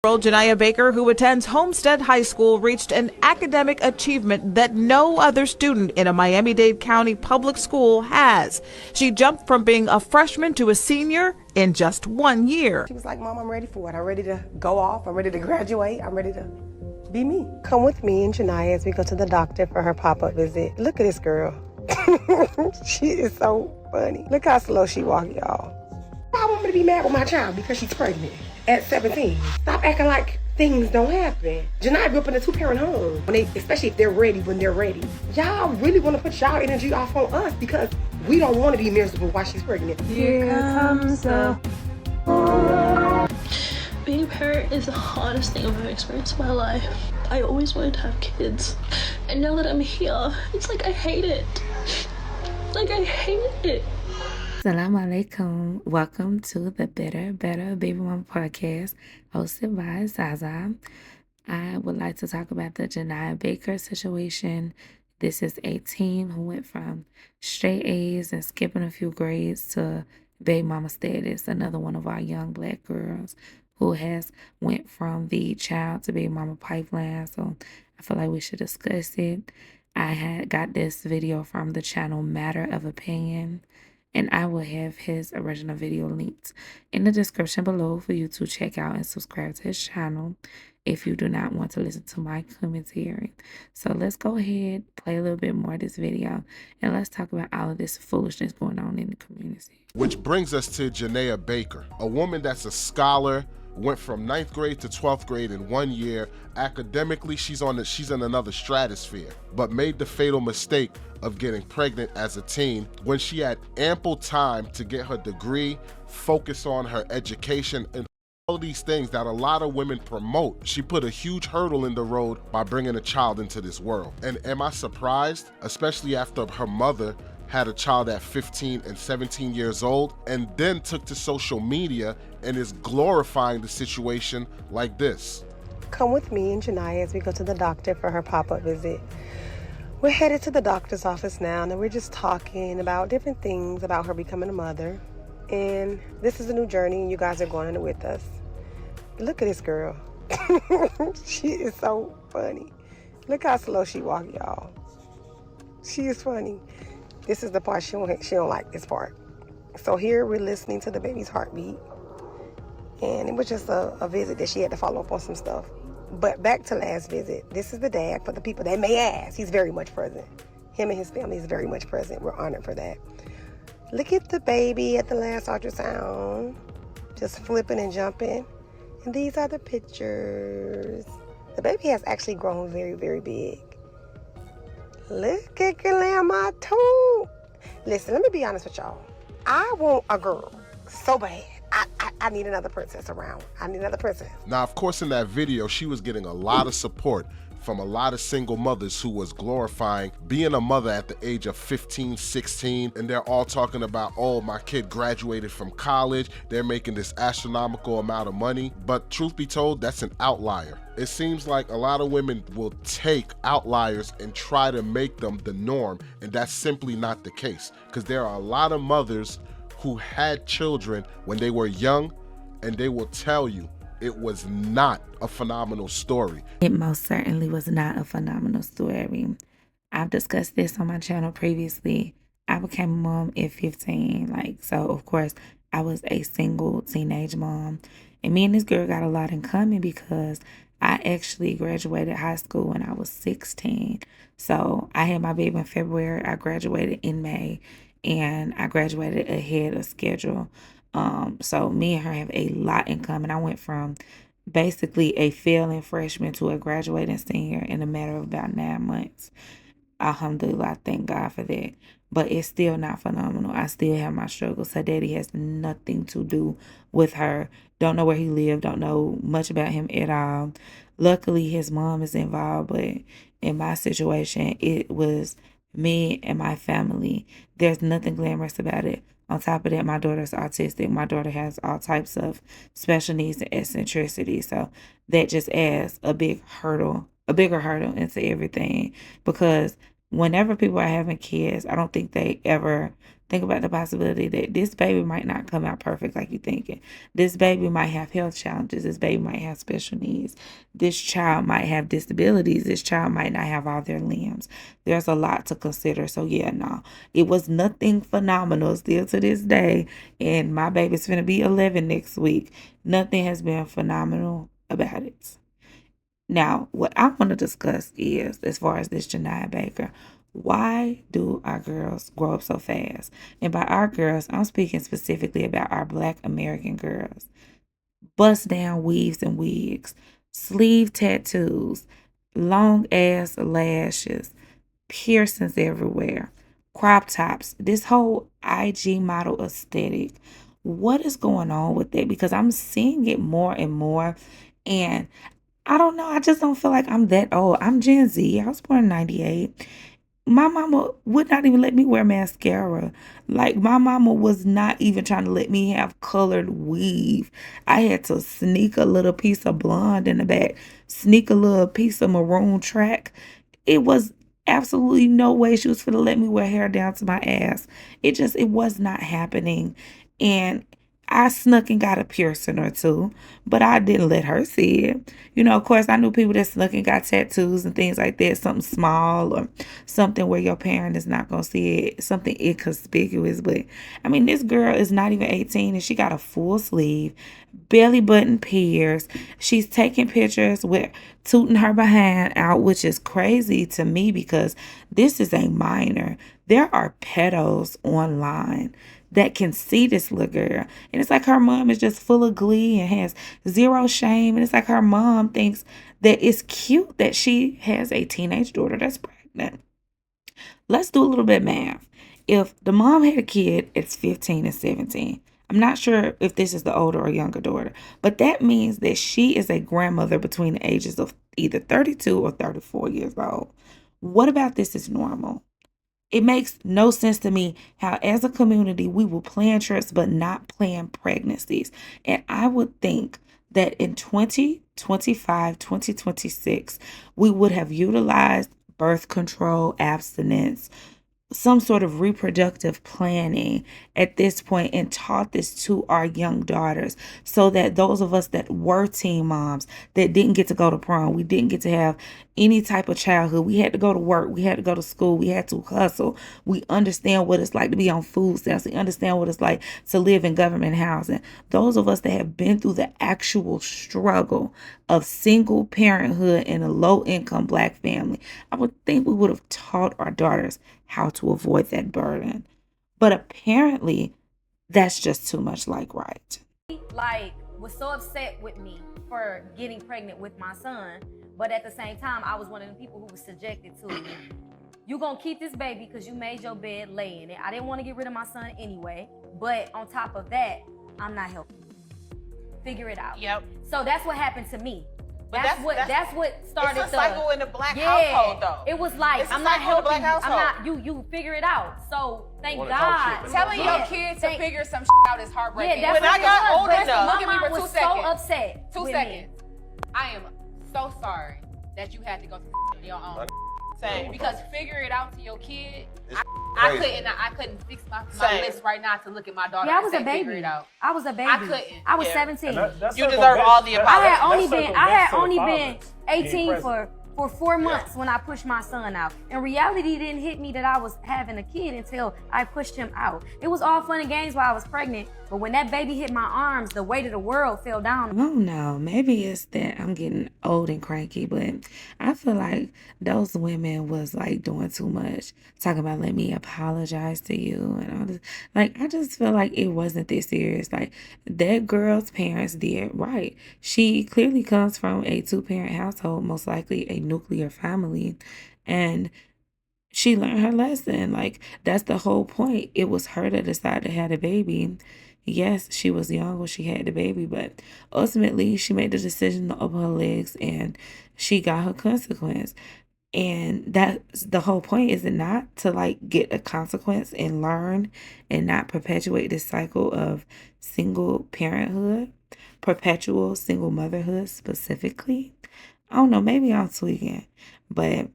Janiya Baker, who attends Homestead High School, reached an academic achievement that no other student in a Miami-Dade County public school has. She jumped from being a freshman to a senior in just 1 year. She was like, Mom, I'm ready for it. I'm ready to go off. I'm ready to graduate. I'm ready to be me. Come with me and Janiya as we go to the doctor for her pop-up visit. Look at this girl. She is so funny. Look how slow she walks, y'all. I want me to be mad with my child because she's pregnant at 17. Stop acting like things don't happen. Janiya grew up in a two-parent home. Especially if they're ready, when they're ready. Y'all really want to put y'all energy off on us because we don't want to be miserable while she's pregnant. Here comes the being a parent is the hardest thing I've ever experienced in my life. I always wanted to have kids. And now that I'm here, it's like I hate it. Like I hate it. Assalamu alaikum. Welcome to the Better Baby Mama podcast hosted by Zaza. I would like to talk about the Janiya Baker situation. This is a teen who went from straight A's and skipping a few grades to baby mama status. Another one of our young black girls who has went from the child to baby mama pipeline. So I feel like we should discuss it. I had got this video from the channel Matter of Opinion, and I will have his original video linked in the description below for you to check out and subscribe to his channel if you do not want to listen to my commentary. So let's go ahead, play a little bit more of this video, and let's talk about all of this foolishness going on in the community. Which brings us to Janiya Baker, a woman that's a scholar, went from 9th grade to 12th grade in 1 year. Academically, she's in another stratosphere, but made the fatal mistake of getting pregnant as a teen when she had ample time to get her degree, focus on her education, and all these things that a lot of women promote. She put a huge hurdle in the road by bringing a child into this world. And am I surprised? Especially after her mother had a child at 15 and 17 years old, and then took to social media and is glorifying the situation like this. Come with me and Janiya as we go to the doctor for her pop-up visit. We're headed to the doctor's office now, and we're just talking about different things about her becoming a mother. And this is a new journey, and you guys are going on it with us. Look at this girl. She is so funny. Look how slow she walks, y'all. She is funny. This is the part she don't like, this part. So here we're listening to the baby's heartbeat. And it was just a visit that she had to follow up on some stuff. But back to last visit. This is the dad. For the people that may ask, he's very much present. Him and his family is very much present. We're honored for that. Look at the baby at the last ultrasound. Just flipping and jumping. And these are the pictures. The baby has actually grown very, very big. Look at Grandma too. Listen, let me be honest with y'all. I want a girl so bad. I need another princess around. I need another princess. Now, of course, in that video, she was getting a lot of support from a lot of single mothers who was glorifying being a mother at the age of 15, 16, and they're all talking about, oh, my kid graduated from college, they're making this astronomical amount of money. But truth be told, that's an outlier. It seems like a lot of women will take outliers and try to make them the norm, and that's simply not the case, because there are a lot of mothers who had children when they were young, and they will tell you it was not a phenomenal story. It most certainly was not a phenomenal story. I've discussed this on my channel previously. I became a mom at 15, so of course I was a single teenage mom, and me and this girl got a lot in common because I actually graduated high school when I was 16. So I had my baby in February, I graduated in May, and I graduated ahead of schedule. So me and her have a lot in common. I went from basically a failing freshman to a graduating senior in a matter of about 9 months. Alhamdulillah, thank God for that. But it's still not phenomenal. I still have my struggles. Her daddy has nothing to do with her. Don't know where he lived. Don't know much about him at all. Luckily, his mom is involved, but in my situation, it was me and my family. There's nothing glamorous about it. On top of that, my daughter's autistic. My daughter has all types of special needs and eccentricity. So that just adds a bigger hurdle into everything. Because whenever people are having kids, I don't think they ever Think about the possibility that this baby might not come out perfect like you're thinking. This baby might have health challenges. This baby might have special needs. This child might have disabilities. This child might not have all their limbs. There's a lot to consider. So yeah, no, it was nothing phenomenal still to this day. And my baby's gonna be 11 next week. Nothing has been phenomenal about it. Now, what I want to discuss is, as far as this Janiya Baker, why do our girls grow up so fast? And by our girls, I'm speaking specifically about our Black American girls. Bust down weaves and wigs, sleeve tattoos, long ass lashes, piercings everywhere, crop tops, this whole IG model aesthetic. What is going on with that? Because I'm seeing it more and more. And I don't know. I just don't feel like I'm that old. I'm Gen Z. I was born in 98. My mama would not even let me wear mascara. Like, my mama was not even trying to let me have colored weave. I had to sneak a little piece of blonde in the back, sneak a little piece of maroon track. It was absolutely no way she was gonna let me wear hair down to my ass. It was not happening. And I snuck and got a piercing or two, but I didn't let her see it. You know, of course, I knew people that snuck and got tattoos and things like that, something small or something where your parent is not going to see it, something inconspicuous. But, I mean, this girl is not even 18 and she got a full sleeve, belly button pierced. She's taking pictures with tooting her behind out, which is crazy to me because this is a minor. There are pedos online that can see this little girl. And it's like her mom is just full of glee and has zero shame. And it's like her mom thinks that it's cute that she has a teenage daughter that's pregnant. Let's do a little bit of math. If the mom had a kid, it's 15 and 17. I'm not sure if this is the older or younger daughter, but that means that she is a grandmother between the ages of either 32 or 34 years old. What about this is normal? It makes no sense to me how, as a community, we will plan trips but not plan pregnancies. And I would think that in 2025, 2026, we would have utilized birth control, abstinence, some sort of reproductive planning at this point and taught this to our young daughters so that those of us that were teen moms that didn't get to go to prom, we didn't get to have any type of childhood, we had to go to work, we had to go to school, we had to hustle, we understand what it's like to be on food stamps, we understand what it's like to live in government housing. Those of us that have been through the actual struggle of single parenthood in a low income Black family, I would think we would have taught our daughters how to avoid that burden. But apparently, that's just too much like right. Like, was so upset with me for getting pregnant with my son, but at the same time, I was one of the people who was subjected to, you gonna keep this baby because you made your bed, lay in it. I didn't want to get rid of my son anyway, but on top of that, I'm not helping you. Figure it out. Yep. So that's what happened to me. But That's what started it's a cycle in the Black household, though. It was like, It's a I'm not cycle in the helping Black you. I'm household. not you figure it out. So thank Wanna talk God. shit, Telling Yeah, your kids to thank- figure some out is heartbreaking. Yeah, that's when I what it got was, older but enough, my look at me mom for 2 was seconds. so upset. 2 with seconds. me. I am so sorry that you had to go to on your own. Same. Because figure it out to your kid. It's I crazy. couldn't fix my Same. list right now to look at my daughter Yeah, I and was say a figure baby. it out. I was a baby. I couldn't. I was Yeah. 17. You deserve all the I had only That's been I had circle only back to been the fathers 18 being for 4 months when I pushed my son out. In reality, it didn't hit me that I was having a kid until I pushed him out. It was all fun and games while I was pregnant, but when that baby hit my arms, the weight of the world fell down. I don't know. Maybe it's that I'm getting old and cranky, but I feel like those women was like doing too much. Talking about let me apologize to you and all this. Like, I just feel like it wasn't this serious. Like, that girl's parents did right. She clearly comes from a 2-parent household, most likely a nuclear family. And she learned her lesson. Like, that's the whole point. It was her that decided to have the baby. Yes, she was young when she had the baby, but ultimately she made the decision to open her legs and she got her consequence. And that's the whole point, is it not? To like get a consequence and learn and not perpetuate this cycle of single parenthood, perpetual single motherhood specifically. I don't know, maybe I'm tweaking, but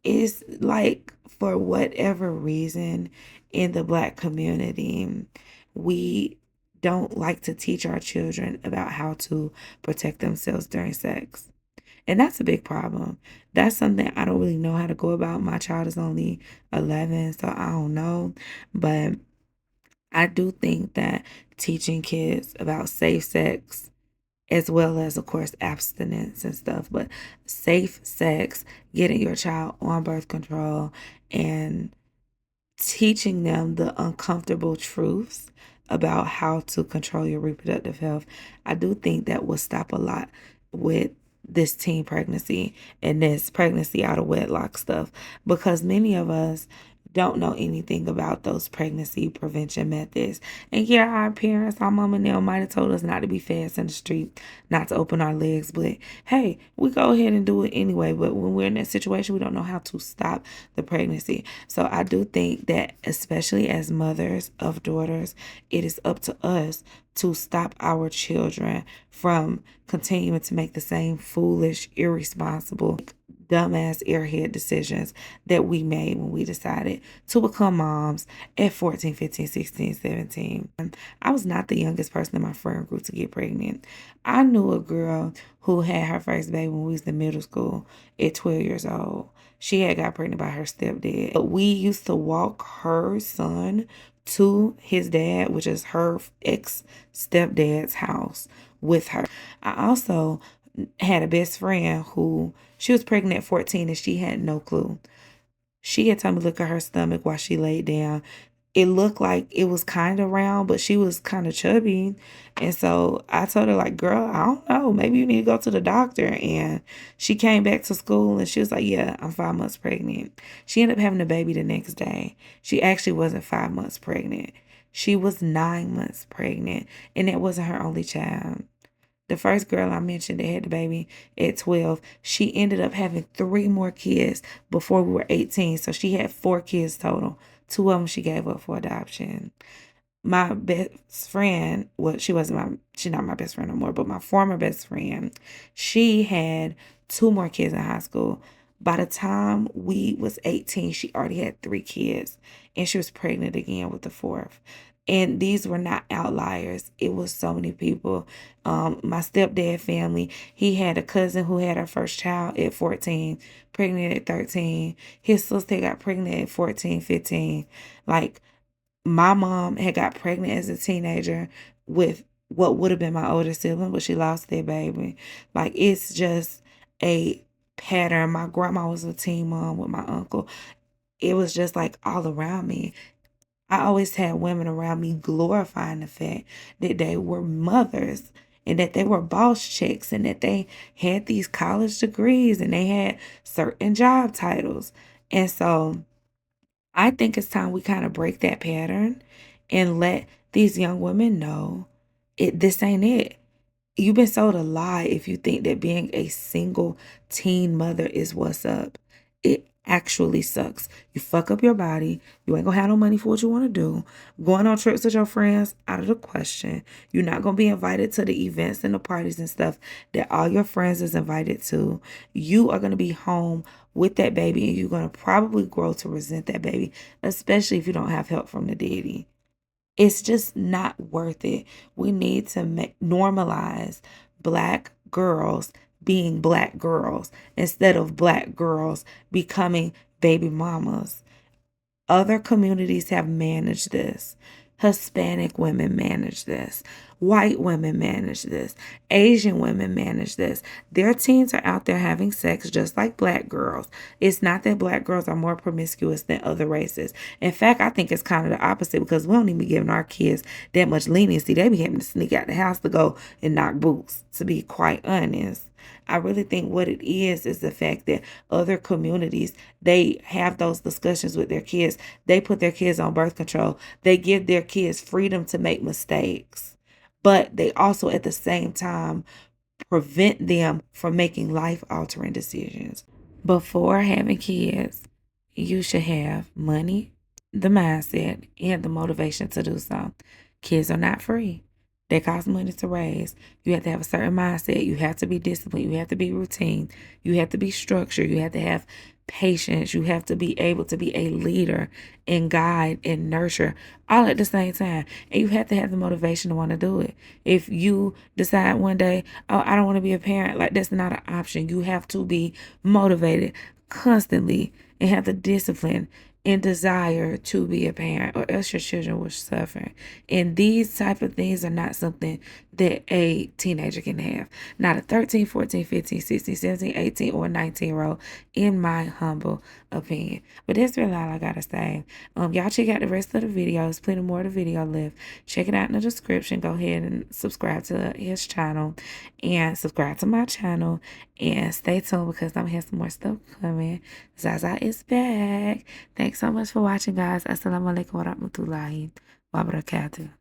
it's like for whatever reason in the Black community, we don't like to teach our children about how to protect themselves during sex. And that's a big problem. That's something I don't really know how to go about. My child is only 11, so I don't know. But I do think that teaching kids about safe sex, as well as, of course, abstinence and stuff, but safe sex, getting your child on birth control, and teaching them the uncomfortable truths about how to control your reproductive health, I do think that will stop a lot with this teen pregnancy and this pregnancy out of wedlock stuff, because many of us don't know anything about those pregnancy prevention methods. And yeah, our parents, our mom and them might have told us not to be fast in the street, not to open our legs, but hey, we go ahead and do it anyway. But when we're in that situation, we don't know how to stop the pregnancy. So I do think that, especially as mothers of daughters, it is up to us to stop our children from continuing to make the same foolish, irresponsible, dumbass, airhead decisions that we made when we decided to become moms at 14, 15, 16, 17. I was not the youngest person in my friend group to get pregnant. I knew a girl who had her first baby when we was in middle school at 12 years old. She had got pregnant by her stepdad. But we used to walk her son to his dad, which is her ex-stepdad's house, with her. I also had a best friend who, she was pregnant at 14 and she had no clue. She had told me to look at her stomach while she laid down. It looked like it was kind of round, but she was kind of chubby. And so I told her, like, girl, I don't know. Maybe you need to go to the doctor. And she came back to school and she was like, yeah, I'm 5 months pregnant. She ended up having a baby the next day. She actually wasn't 5 months pregnant. She was 9 months pregnant. And that wasn't her only child. The first girl I mentioned that had the baby at 12, she ended up having 3 more kids before we were 18. So she had 4 kids total. 2 of them she gave up for adoption. My best friend, well, she's not my best friend no more, but my former best friend, she had 2 more kids in high school. By the time we was 18, she already had 3 kids, and she was pregnant again with the 4th. And these were not outliers. It was so many people. My stepdad family, he had a cousin who had her first child at 14, pregnant at 13. His sister got pregnant at 14, 15. Like, my mom had got pregnant as a teenager with what would have been my older sibling, but she lost their baby. Like, it's just a pattern. My grandma was a teen mom with my uncle. It was just like all around me. I always had women around me glorifying the fact that they were mothers and that they were boss chicks and that they had these college degrees and they had certain job titles. And so I think it's time we kind of break that pattern and let these young women know this ain't it. You've been sold a lie if you think that being a single teen mother is what's up. It actually sucks. You fuck up your body. You ain't gonna have no money for what you want to do. Going on trips with your friends, out of the question. You're not gonna be invited to the events and the parties and stuff that all your friends is invited to. You are gonna be home with that baby and you're gonna probably grow to resent that baby, especially if you don't have help from the daddy. It's just not worth it. We need to normalize Black girls being Black girls instead of Black girls becoming baby mamas. Other communities have managed this. Hispanic women manage this. White women manage this. Asian women manage this. Their teens are out there having sex just like Black girls. It's not that Black girls are more promiscuous than other races. In fact, I think it's kind of the opposite because we don't even be giving our kids that much leniency. They be having to sneak out the house to go and knock boots, to be quite honest. I really think what it is the fact that other communities, they have those discussions with their kids. They put their kids on birth control. They give their kids freedom to make mistakes. But they also at the same time prevent them from making life-altering decisions. Before having kids, you should have money, the mindset, and the motivation to do so. Kids are not free. They cost money to raise. You have to have a certain mindset. You have to be disciplined. You have to be routine. You have to be structured. You have to have patience. You have to be able to be a leader and guide and nurture all at the same time. And you have to have the motivation to want to do it. If you decide one day, oh, I don't want to be a parent, like that's not an option. You have to be motivated constantly and have the discipline and desire to be a parent, or else your children will suffer. And these type of things are not something that a teenager can have. Not a 13, 14, 15, 16, 17, 18, or 19-year-old, in my humble opinion. But that's really all I gotta say. Y'all check out the rest of the videos. Plenty more of the video left. Check it out in the description. Go ahead and subscribe to his channel and subscribe to my channel. And stay tuned because I'm having some more stuff coming. Zaza is back. Thanks so much for watching, guys. Assalamu alaikum wa rahmatullahi wa barakatuh.